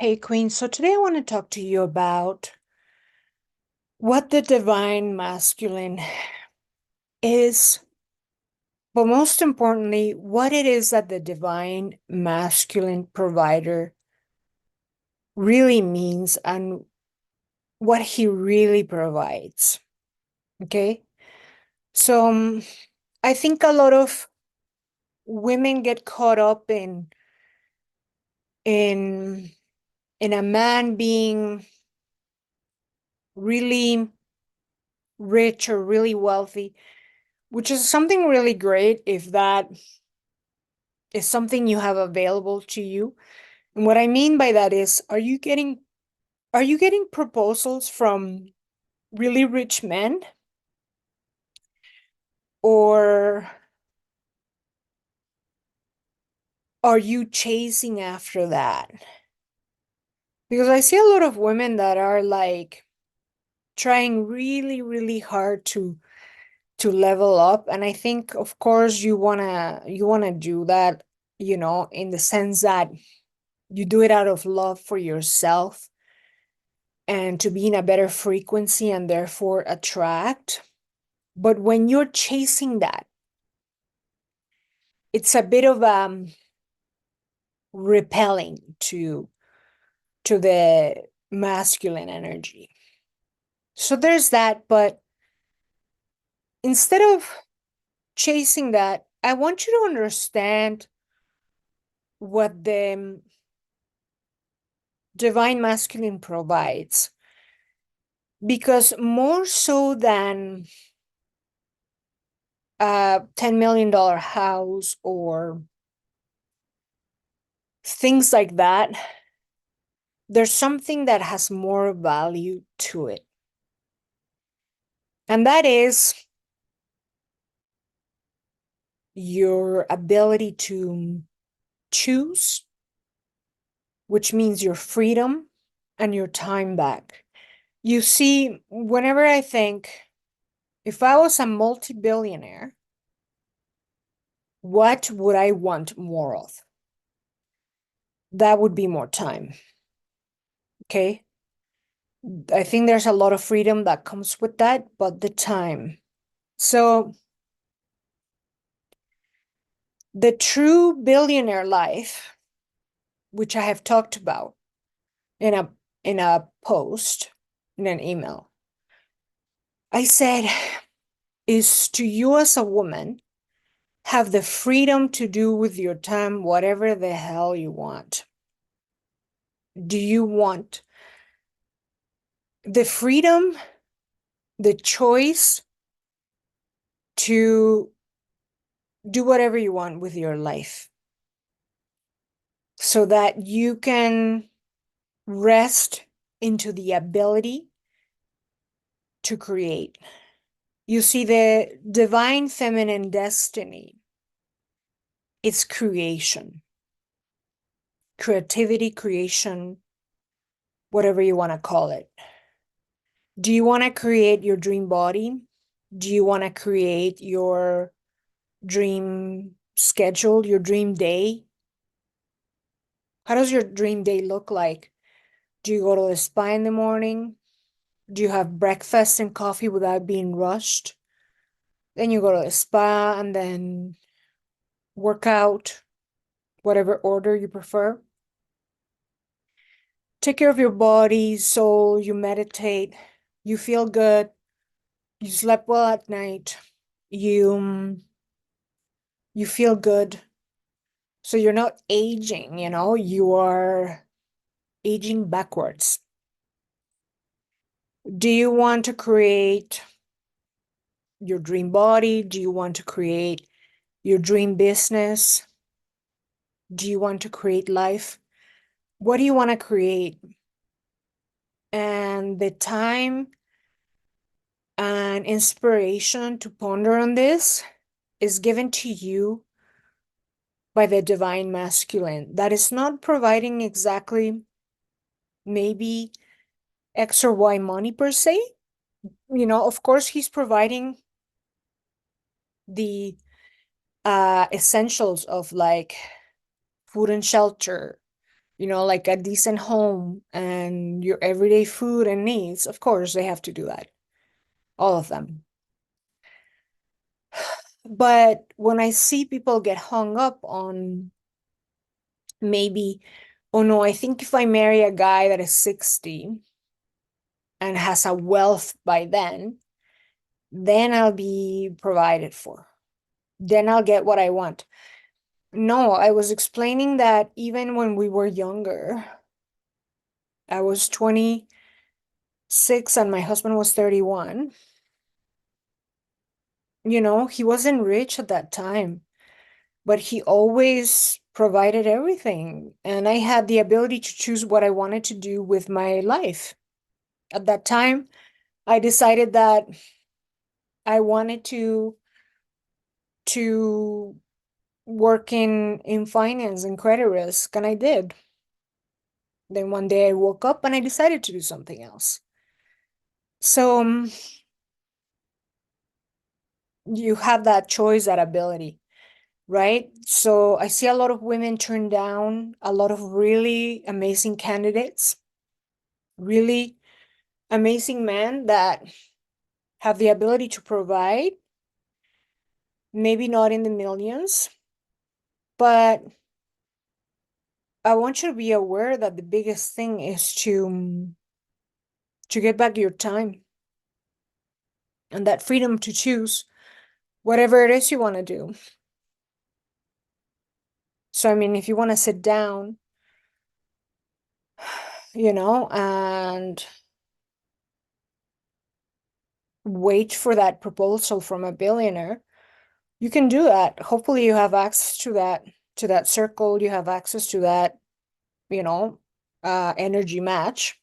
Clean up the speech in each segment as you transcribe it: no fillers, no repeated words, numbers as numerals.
Hey, Queen. So today I want to talk to you about what the divine masculine is, but most importantly, what it is that the divine masculine provider really means and what he really provides. Okay. So I think a lot of women get caught up in in a man being really rich or really wealthy, which is something really great if that is something you have available to you. And what I mean by that is, are you getting proposals from really rich men, or are you chasing after that? Because I see a lot of women that are like trying really, really hard to level up. And I think, of course, you wanna do that, in the sense that you do it out of love for yourself and to be in a better frequency and therefore attract. But when you're chasing that, it's a bit of repelling to the masculine energy. So there's that, but instead of chasing that, I want you to understand what the divine masculine provides. Because more so than a $10 million house or things like that, there's something that has more value to it. And that is your ability to choose, which means your freedom and your time back. You see, whenever I think, if I was a multi-billionaire, what would I want more of? That would be more time. Okay. I think there's a lot of freedom that comes with that, but the time. So the true billionaire life, which I have talked about in a post, in an email, I said, is to you as a woman have the freedom to do with your time whatever the hell you want. Do you want the freedom, the choice to do whatever you want with your life so that you can rest into the ability to create? You see, the divine feminine destiny, it's creation, creativity, creation, whatever you want to call it. Do you want to create your dream body? Do you want to create your dream schedule, your dream day? How does your dream day look like? Do you go to the spa in the morning? Do you have breakfast and coffee without being rushed? Then you go to the spa and then work out, whatever order you prefer. Take care of your body, soul, you meditate, you feel good, you slept well at night, you feel good. So you're not aging, you are aging backwards. Do you want to create your dream body? Do you want to create your dream business? Do you want to create life? What do you want to create? And the time and inspiration to ponder on this is given to you by the divine masculine that is not providing exactly maybe X or Y money per se. Of course, he's providing the essentials of like food and shelter, like a decent home and your everyday food and needs, of course, they have to do that. All of them. But when I see people get hung up on maybe, oh no, I think if I marry a guy that is 60 and has a wealth by then I'll be provided for. Then I'll get what I want. No, I was explaining that even when we were younger, I was 26 and my husband was 31. He wasn't rich at that time, but he always provided everything. And I had the ability to choose what I wanted to do with my life. At that time, I decided that I wanted to work in finance and credit risk, and I did. Then one day I woke up and I decided to do something else. So you have that choice, that ability, right? So I see a lot of women turn down a lot of really amazing candidates, really amazing men that have the ability to provide, maybe not in the millions, but I want you to be aware that the biggest thing is to get back your time and that freedom to choose whatever it is you want to do. So, I mean, if you want to sit down, and wait for that proposal from a billionaire, you can do that. Hopefully you have access to that circle, you have access to that, energy match.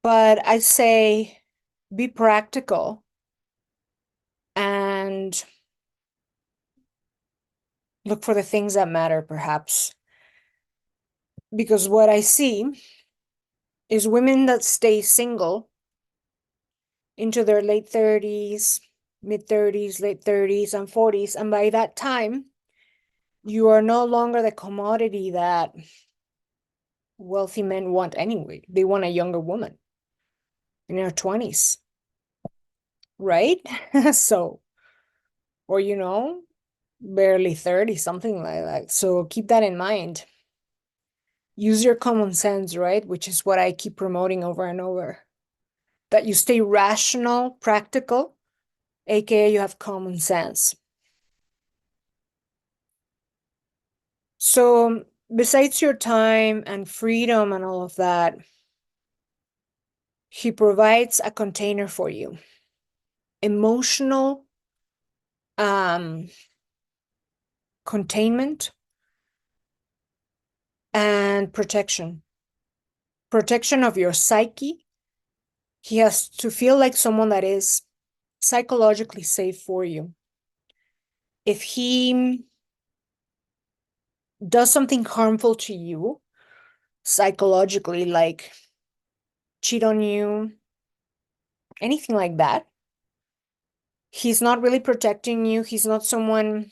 But I say be practical and look for the things that matter, perhaps. Because what I see is women that stay single into their late 30s, mid 30s, late 30s, and 40s. And by that time, you are no longer the commodity that wealthy men want anyway. They want a younger woman in her 20s, right? So, or, barely 30, something like that. So keep that in mind. Use your common sense, right? Which is what I keep promoting over and over. That you stay rational, practical, aka you have common sense. So, besides your time and freedom and all of that, he provides a container for you. Emotional containment and protection. Protection of your psyche. He has to feel like someone that is psychologically safe for you. If he does something harmful to you psychologically, like cheat on you, anything like that, he's not really protecting you. He's not someone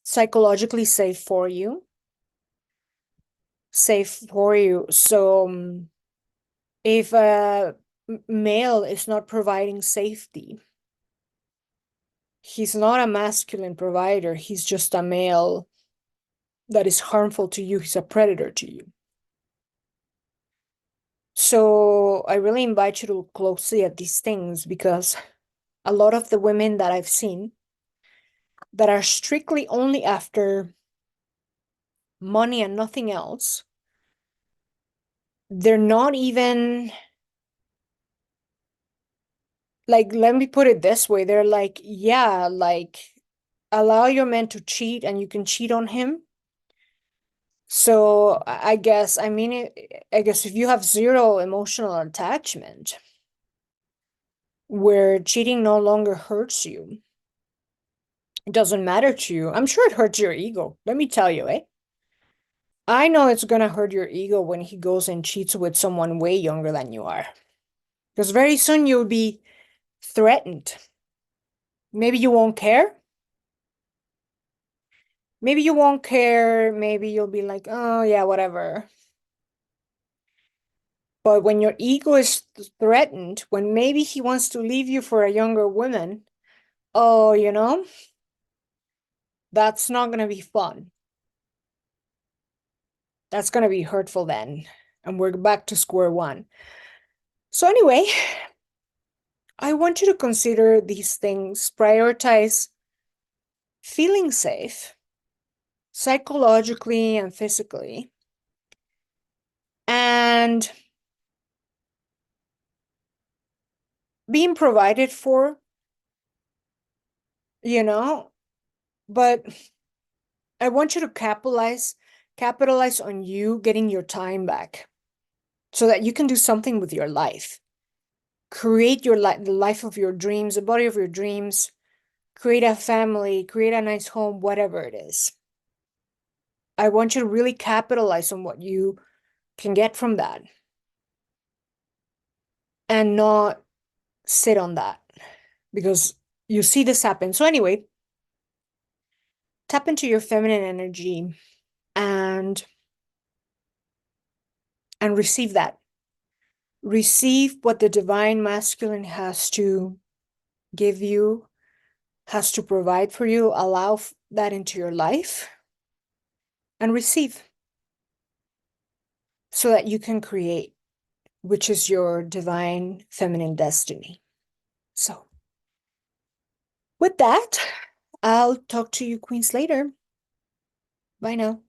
psychologically safe for you. So if a male is not providing safety, he's not a masculine provider. He's just a male that is harmful to you. He's a predator to you. So I really invite you to look closely at these things, because a lot of the women that I've seen that are strictly only after money and nothing else, they're not even like, let me put it this way. They're like, yeah, like, allow your man to cheat and you can cheat on him. So I guess, I guess if you have zero emotional attachment, where cheating no longer hurts you, it doesn't matter to you. I'm sure it hurts your ego. Let me tell you, eh? I know it's gonna hurt your ego when he goes and cheats with someone way younger than you are. Because very soon you'll be threatened. Maybe you won't care. Maybe you won't care. Maybe you'll be like, oh, yeah, whatever. But when your ego is threatened, when maybe he wants to leave you for a younger woman, oh, that's not going to be fun. That's going to be hurtful then. And we're back to square one. So, anyway, I want you to consider these things, prioritize feeling safe psychologically and physically, and being provided for, you know, but I want you to capitalize on you getting your time back so that you can do something with your life. Create your life, the life of your dreams, the body of your dreams, create a family, create a nice home, whatever it is. I want you to really capitalize on what you can get from that and not sit on that because you see this happen. So anyway, tap into your feminine energy and receive that. Receive what the divine masculine has to give you, has to provide for you. Allow that into your life and receive so that you can create, which is your divine feminine destiny. So, with that, I'll talk to you queens later. Bye now.